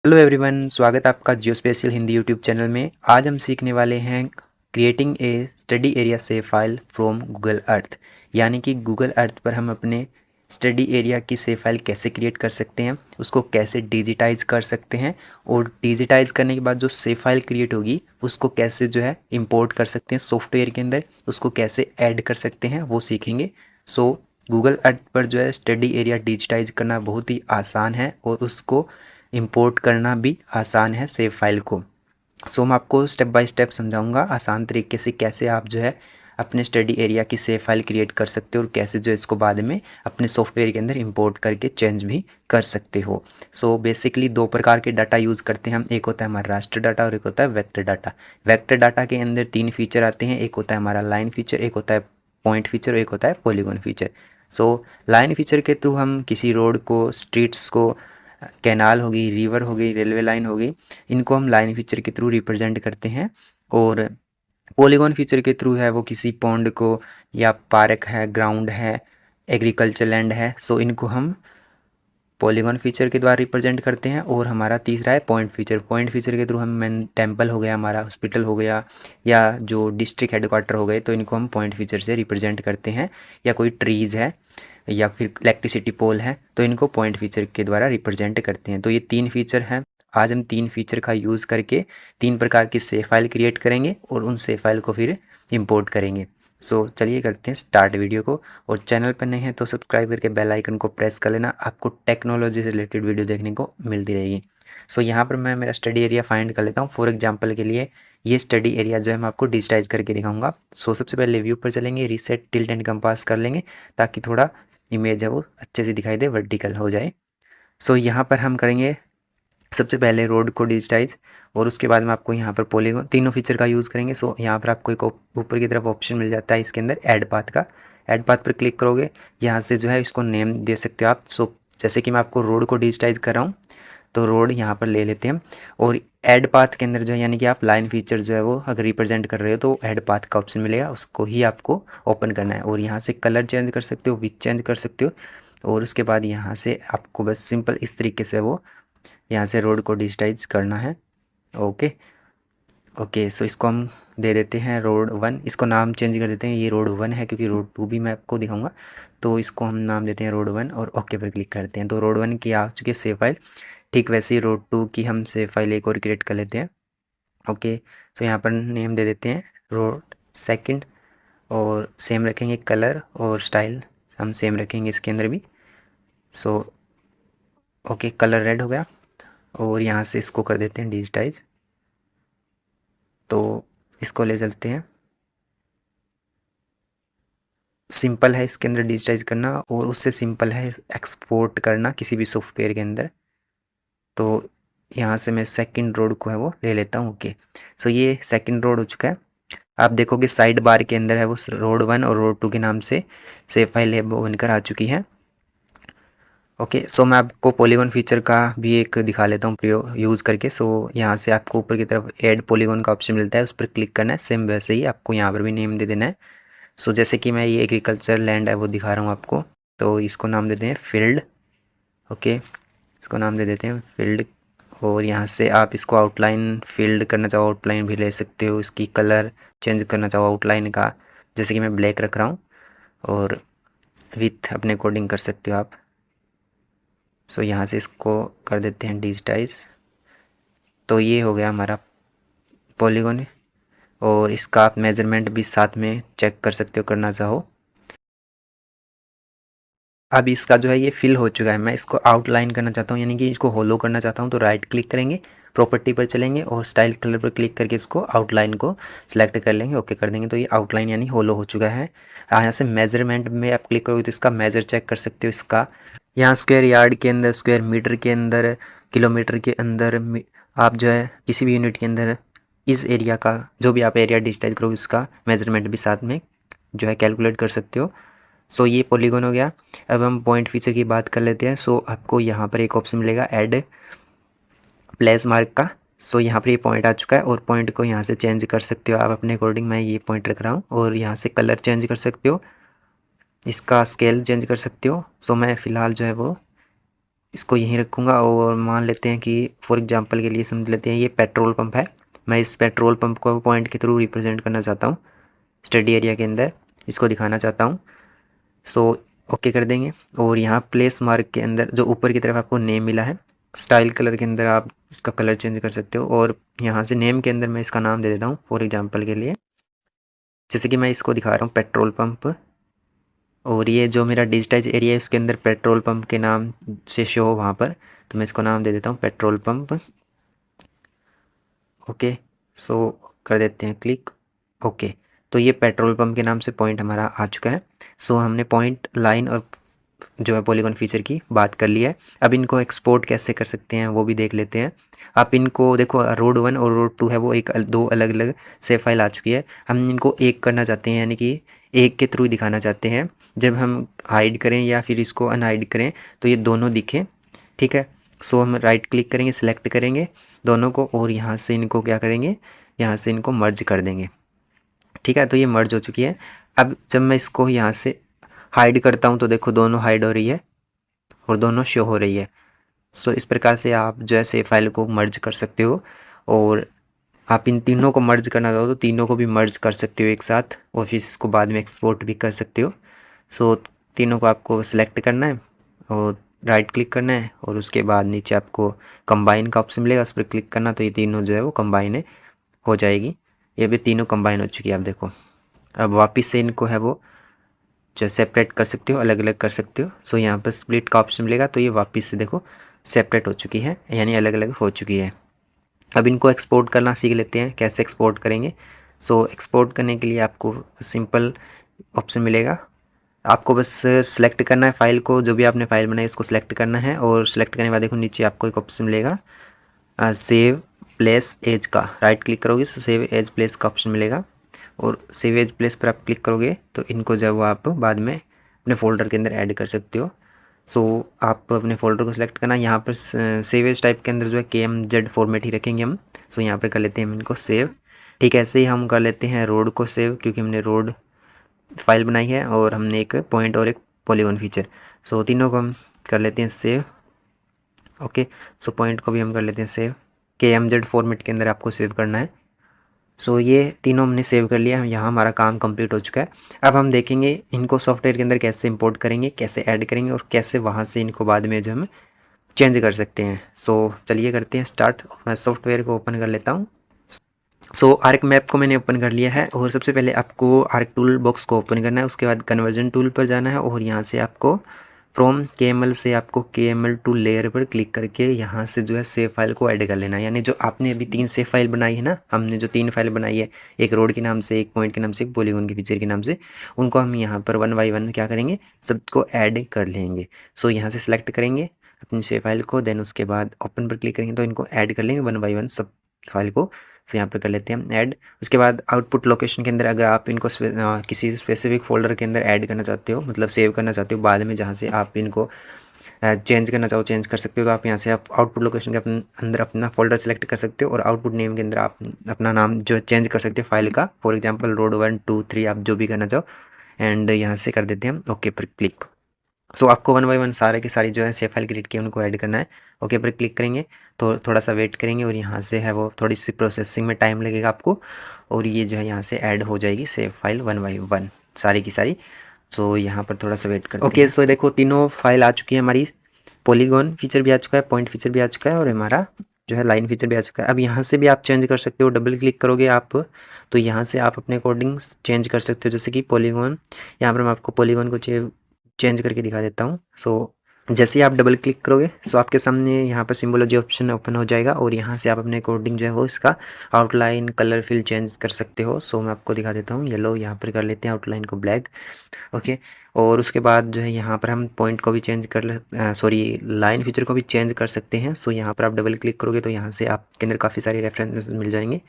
Hello everyone, स्वागत है आपका जियो स्पेशल हिंदी यूट्यूब चैनल में। आज हम सीखने वाले हैं creating a study area save file from Google Earth. यानी कि गूगल अर्थ पर हम अपने स्टडी एरिया की सेव फाइल कैसे क्रिएट कर सकते हैं, उसको कैसे डिजिटाइज कर सकते हैं और डिजिटाइज करने के बाद जो सेव फाइल क्रिएट होगी उसको कैसे इंपोर्ट कर सकते हैं सॉफ्टवेयर के अंदर, उसको कैसे ऐड कर सकते हैं वो सीखेंगे। सो गूगल अर्थ पर स्टडी एरिया डिजिटाइज करना बहुत ही आसान है और उसको इंपोर्ट करना भी आसान है सेव फाइल को। सो मैं आपको स्टेप बाय स्टेप समझाऊंगा आसान तरीके से कैसे आप अपने स्टडी एरिया की सेव फाइल क्रिएट कर सकते हो और कैसे इसको बाद में अपने सॉफ्टवेयर के अंदर इंपोर्ट करके चेंज भी कर सकते हो। सो बेसिकली दो प्रकार के डाटा यूज़ करते हैं हम, एक होता है हमारा रास्टर डाटा और एक होता है वेक्टर डाटा। वेक्टर डाटा के अंदर तीन फीचर आते हैं, एक होता है हमारा लाइन फीचर, एक होता है पॉइंट फीचर और एक होता है polygon feature. So line feature के थ्रू हम किसी रोड को, स्ट्रीट्स को, कैनाल हो गई, रिवर हो गई, रेलवे लाइन हो गई, इनको हम लाइन फीचर के थ्रू रिप्रेजेंट करते हैं। और पॉलीगॉन फीचर के थ्रू है वो किसी पॉन्ड को या पार्क है, ग्राउंड है, एग्रीकल्चर लैंड है, सो इनको हम पॉलीगॉन फीचर के द्वारा रिप्रेजेंट करते हैं। और हमारा तीसरा है पॉइंट फीचर। पॉइंट फीचर के थ्रू हम मेन टेम्पल हो गया, हमारा हॉस्पिटल हो गया या जो डिस्ट्रिक्ट हेडक्वार्टर हो गए, तो इनको हम पॉइंट फीचर से रिप्रेजेंट करते हैं। या कोई ट्रीज़ है या फिर इलेक्ट्रिसिटी पोल है तो इनको पॉइंट फीचर के द्वारा रिप्रेजेंट करते हैं। तो ये तीन फीचर हैं। आज हम तीन फीचर का यूज़ करके तीन प्रकार की सेव फाइल क्रिएट करेंगे और उन सेव फाइल को फिर इंपोर्ट करेंगे। सो चलिए करते हैं स्टार्ट वीडियो को। और चैनल पर नए हैं तो सब्सक्राइब करके बेल आइकन को प्रेस कर लेना, आपको टेक्नोलॉजी से रिलेटेड वीडियो देखने को मिलती रहेगी। सो यहाँ पर मैं मेरा स्टडी एरिया फाइंड कर लेता हूँ। फॉर एग्जांपल के लिए ये स्टडी एरिया मैं आपको डिजिटाइज करके दिखाऊंगा। सो सबसे पहले व्यू पर चलेंगे, रीसेट टिल्ट एंड कंपास कर लेंगे ताकि थोड़ा इमेज है वो अच्छे से दिखाई दे, वर्टिकल हो जाए। सो यहाँ पर हम करेंगे सबसे पहले रोड को डिजिटाइज और उसके बाद में आपको यहाँ पर पॉलीगॉन, तीनों फीचर का यूज़ करेंगे। सो यहाँ पर आपको एक ऊपर की तरफ ऑप्शन मिल जाता है इसके अंदर ऐड पाथ का। ऐड पाथ पर क्लिक करोगे, यहाँ से इसको नेम दे सकते हो आप। सो जैसे कि मैं आपको रोड को डिजिटाइज कर रहा हूँ तो रोड यहाँ पर ले लेते हैं। और ऐड पाथ के अंदर यानी कि आप लाइन फीचर वो अगर रिप्रेजेंट कर रहे हो तो ऐड पाथ का ऑप्शन मिलेगा, उसको ही आपको ओपन करना है। और यहाँ से कलर चेंज कर सकते हो, विथ चेंज कर सकते हो। और उसके बाद यहाँ से आपको बस सिंपल इस तरीके से यहाँ से रोड को डिजिटाइज करना है। ओके ओके, सो इसको हम दे देते हैं रोड 1। इसको नाम चेंज कर देते हैं, ये रोड 1 है क्योंकि रोड 2 भी मैं आपको दिखाऊंगा। तो इसको हम नाम देते हैं रोड 1 और ओके पर क्लिक करते हैं। तो रोड 1 की आ चुकी है सेव फाइल। ठीक वैसे ही रोड 2 की हम सेव फाइल एक और क्रिएट कर लेते हैं। ओके, सो यहाँ पर नेम दे देते हैं रोड 2 और सेम रखेंगे, कलर और स्टाइल हम सेम रखेंगे इसके अंदर भी। सो ओके, कलर रेड हो गया और यहाँ से इसको कर देते हैं डिजिटाइज। तो इसको ले चलते हैं, सिंपल है इसके अंदर डिजिटाइज करना और उससे सिंपल है एक्सपोर्ट करना किसी भी सॉफ्टवेयर के अंदर। तो यहाँ से मैं सेकंड रोड को है वो ले लेता हूँ। ओके, सो ये सेकंड रोड हो चुका है। आप देखोगे साइड बार के अंदर है वो रोड 1 और रोड 2 के नाम से सेव फाइल है वो बनकर आ चुकी है। ओके, सो मैं आपको पॉलीगॉन फीचर का भी एक दिखा लेता हूँ प्रयोग यूज़ करके। सो यहाँ से आपको ऊपर की तरफ ऐड पॉलीगॉन का ऑप्शन मिलता है, उस पर क्लिक करना है। सेम वैसे ही आपको यहाँ पर भी नेम दे देना है। सो जैसे कि मैं ये एग्रीकल्चर लैंड है वो दिखा रहा हूँ आपको, तो इसको नाम देते हैं फील्ड। ओके, इसको नाम दे देते हैं फील्ड। और यहाँ से आप इसको आउटलाइन फील्ड करना चाहो आउटलाइन भी ले सकते हो, इसकी कलर चेंज करना चाहो आउटलाइन का, जैसे कि मैं ब्लैक रख रहा हूँ, और विथ अपने अकॉर्डिंग कर सकते हो आप। सो यहाँ से इसको कर देते हैं डिजिटाइज। तो ये हो गया हमारा पॉलीगॉन। और इसका आप मेजरमेंट भी साथ में चेक कर सकते हो करना चाहो। अब इसका ये फिल हो चुका है। मैं इसको आउटलाइन करना चाहता हूँ यानी कि इसको होलो करना चाहता हूँ, तो राइट क्लिक करेंगे, प्रॉपर्टी पर चलेंगे और स्टाइल कलर पर क्लिक करके इसको आउटलाइन को सिलेक्ट कर लेंगे। ओके कर देंगे तो ये आउटलाइन यानी होलो हो चुका है। यहाँ से मेजरमेंट में आप क्लिक करोगे तो इसका मेजर चेक कर सकते हो। इसका यहाँ स्क्वायर यार्ड के अंदर, स्क्वायर मीटर के अंदर, किलोमीटर के अंदर, आप किसी भी यूनिट के अंदर इस एरिया का जो भी आप एरिया डिजिटाइज करोगे उसका मेजरमेंट भी साथ में कैलकुलेट कर सकते हो। सो ये पॉलीगॉन हो गया। अब हम पॉइंट फीचर की बात कर लेते हैं। सो आपको यहाँ पर एक ऑप्शन मिलेगा ऐड प्लेस मार्क का। सो यहाँ पर ये पॉइंट आ चुका है और पॉइंट को यहाँ से चेंज कर सकते हो आप अपने अकॉर्डिंग। मैं ये पॉइंट रख रहा हूँ और यहाँ से कलर चेंज कर सकते हो, इसका स्केल चेंज कर सकते हो। सो मैं फ़िलहाल वो इसको यहीं रखूँगा और मान लेते हैं कि फॉर एग्जांपल के लिए समझ लेते हैं ये पेट्रोल पंप है। मैं इस पेट्रोल पंप को पॉइंट के थ्रू रिप्रेजेंट करना चाहता हूँ, स्टडी एरिया के अंदर इसको दिखाना चाहता हूँ। सो ओके कर देंगे और यहाँ प्लेस मार्क के अंदर जो ऊपर की तरफ आपको नेम मिला है, स्टाइल कलर के अंदर आप इसका कलर चेंज कर सकते हो और यहाँ से नेम के अंदर मैं इसका नाम दे देता हूँ फॉर एग्जांपल के लिए, जैसे कि मैं इसको दिखा रहा हूँ पेट्रोल पंप। और ये जो मेरा डिजिटाइज एरिया है उसके अंदर पेट्रोल पंप के नाम से शो हो वहाँ पर, तो मैं इसको नाम दे देता हूँ पेट्रोल पंप। ओके, सो कर देते हैं क्लिक। ओके, तो ये पेट्रोल पंप के नाम से पॉइंट हमारा आ चुका है। सो हमने पॉइंट, लाइन और जो है पॉलीगॉन फीचर की बात कर ली है। अब इनको एक्सपोर्ट कैसे कर सकते हैं वो भी देख लेते हैं। आप इनको देखो, रोड 1 और रोड 2 है वो दो अलग अलग सेव फाइल आ चुकी है। हम इनको एक करना चाहते हैं, यानी कि एक के थ्रू दिखाना चाहते हैं। जब हम हाइड करें या फिर इसको अनहाइड करें तो ये दोनों दिखें, ठीक है। सो हम राइट क्लिक करेंगे, सिलेक्ट करेंगे दोनों को और यहाँ से इनको क्या करेंगे, यहाँ से इनको मर्ज कर देंगे, ठीक है। तो ये मर्ज हो चुकी है। अब जब मैं इसको यहाँ से हाइड करता हूँ तो देखो दोनों हाइड हो रही है और दोनों शो हो रही है। सो इस प्रकार से आप जो है सेव फाइल को मर्ज कर सकते हो और आप इन तीनों को मर्ज करना चाहो तो तीनों को भी मर्ज कर सकते हो एक साथ और फिर इसको बाद में एक्सपोर्ट भी कर सकते हो। सो तीनों को आपको सेलेक्ट करना है और राइट क्लिक करना है और उसके बाद नीचे आपको कंबाइन का ऑप्शन मिलेगा, उस पर क्लिक करना, तो ये तीनों जो है वो कंबाइन हो जाएगी। ये भी तीनों कंबाइन हो चुकी है, आप देखो। अब वापस से इनको है वो जो सेपरेट कर सकते हो, अलग अलग कर सकते हो। सो यहाँ पर स्प्लिट का ऑप्शन मिलेगा तो ये वापस से देखो सेपरेट हो चुकी है, यानी अलग अलग हो चुकी है। अब इनको एक्सपोर्ट करना सीख लेते हैं, कैसे एक्सपोर्ट करेंगे। सो एक्सपोर्ट करने के लिए आपको सिंपल ऑप्शन मिलेगा, आपको बस सेलेक्ट करना है फाइल को, जो भी आपने फाइल बनाई उसको सेलेक्ट करना है और सेलेक्ट करने के बाद देखो नीचे आपको एक ऑप्शन मिलेगा सेव प्लेस एज का। राइट क्लिक करोगे तो सेव एज प्लेस का ऑप्शन मिलेगा और सेव एज प्लेस पर आप क्लिक करोगे तो इनको जो है वो आप बाद में अपने फ़ोल्डर के अंदर ऐड कर सकते हो। सो आप अपने फ़ोल्डर को सिलेक्ट करना, यहाँ पर सेव एज टाइप के अंदर जो है KMZ फॉर्मेट ही रखेंगे हम। सो यहाँ पर कर लेते हैं हम इनको सेव। ठीक है, ऐसे ही हम कर लेते हैं रोड को सेव, क्योंकि हमने रोड फाइल बनाई है और हमने एक पॉइंट और एक पॉलीगॉन फीचर। सो तीनों को हम कर लेते हैं सेव। ओके, सो पॉइंट को भी हम कर लेते हैं सेव। KMZ फॉर्मेट के अंदर आपको सेव करना है। सो ये तीनों हमने सेव कर लिया, यहाँ हमारा काम कंप्लीट हो चुका है। अब हम देखेंगे इनको सॉफ्टवेयर के अंदर कैसे इंपोर्ट करेंगे, कैसे ऐड करेंगे और कैसे वहाँ से इनको बाद में जो हम चेंज कर सकते हैं। सो चलिए करते हैं स्टार्ट। मैं सॉफ्टवेयर को ओपन कर लेता हूँ। सो आर्क मैप को मैंने ओपन कर लिया है और सबसे पहले आपको आर्क टूल बॉक्स को ओपन करना है, उसके बाद कन्वर्जन टूल पर जाना है और यहाँ से आपको फ्रॉम KML से आपको KML टू लेयर पर क्लिक करके यहाँ से जो है सेव फाइल को ऐड कर लेना है। यानी जो आपने अभी 3 सेव फाइल बनाई है ना, हमने जो 3 फाइल बनाई है, एक रोड के नाम से, एक पॉइंट के नाम से, एक पॉलीगॉन के फीचर के नाम से, उनको हम यहाँ पर 1 बाय 1 क्या करेंगे, सबको ऐड कर लेंगे। सो यहाँ से सिलेक्ट करेंगे अपनी सेव फाइल को, देन उसके बाद ओपन पर क्लिक करेंगे तो इनको ऐड कर लेंगे 1 बाय 1 सब फाइल को। सो यहाँ पर कर लेते हैं हम ऐड। उसके बाद आउटपुट लोकेशन के अंदर अगर आप इनको किसी स्पेसिफिक फोल्डर के अंदर ऐड करना चाहते हो, मतलब सेव करना चाहते हो बाद में, जहाँ से आप इनको चेंज करना चाहो चेंज कर सकते हो, तो आप यहाँ से आप आउटपुट लोकेशन के अंदर अपना फोल्डर सेलेक्ट कर सकते हो और आउटपुट नेम के अंदर आप अपना नाम जो चेंज कर सकते हो फाइल का। फॉर एग्जांपल रोड 1 2 3 आप जो भी करना चाहो, एंड यहाँ से कर देते हैं हम ओके पर क्लिक। सो आपको 1 बाय 1 सारे की सारी जो है सेव फाइल क्रिएट की उनको ऐड करना है। ओके पर क्लिक करेंगे तो थोड़ा सा वेट करेंगे और यहाँ से है वो थोड़ी सी प्रोसेसिंग में टाइम लगेगा आपको, और ये जो है यहाँ से ऐड हो जाएगी सेव फाइल 1 बाय 1 सारी की सारी। सो यहाँ पर थोड़ा सा वेट करते हैं। ओके, सो देखो तीनों फाइल आ चुकी है हमारी, पॉलीगॉन फीचर भी आ चुका है, पॉइंट फीचर भी आ चुका है और हमारा जो है लाइन फीचर भी आ चुका है। अब यहाँ से भी आप चेंज कर सकते हो, डबल क्लिक करोगे आप तो यहाँ से आप अपने अकॉर्डिंग चेंज कर सकते हो। जैसे कि पॉलीगॉन, यहाँ पर मैं आपको पॉलीगॉन को चेंज करके दिखा देता हूँ। सो जैसे ही आप डबल क्लिक करोगे सो आपके सामने यहाँ पर सिम्बोलॉजी ऑप्शन ओपन हो जाएगा और यहाँ से आप अपने अकॉर्डिंग जो है वो इसका आउटलाइन कलर फिल चेंज कर सकते हो। सो मैं आपको दिखा देता हूँ, येलो यहाँ पर कर लेते हैं, आउटलाइन को ब्लैक। ओके, और उसके बाद जो है यहाँ पर हम पॉइंट को भी चेंज कर सॉरी लाइन फीचर को भी चेंज कर सकते हैं। सो यहाँ पर आप डबल क्लिक करोगे तो यहाँ से आपके अंदर काफ़ी सारे रेफरेंसेस मिल जाएंगे।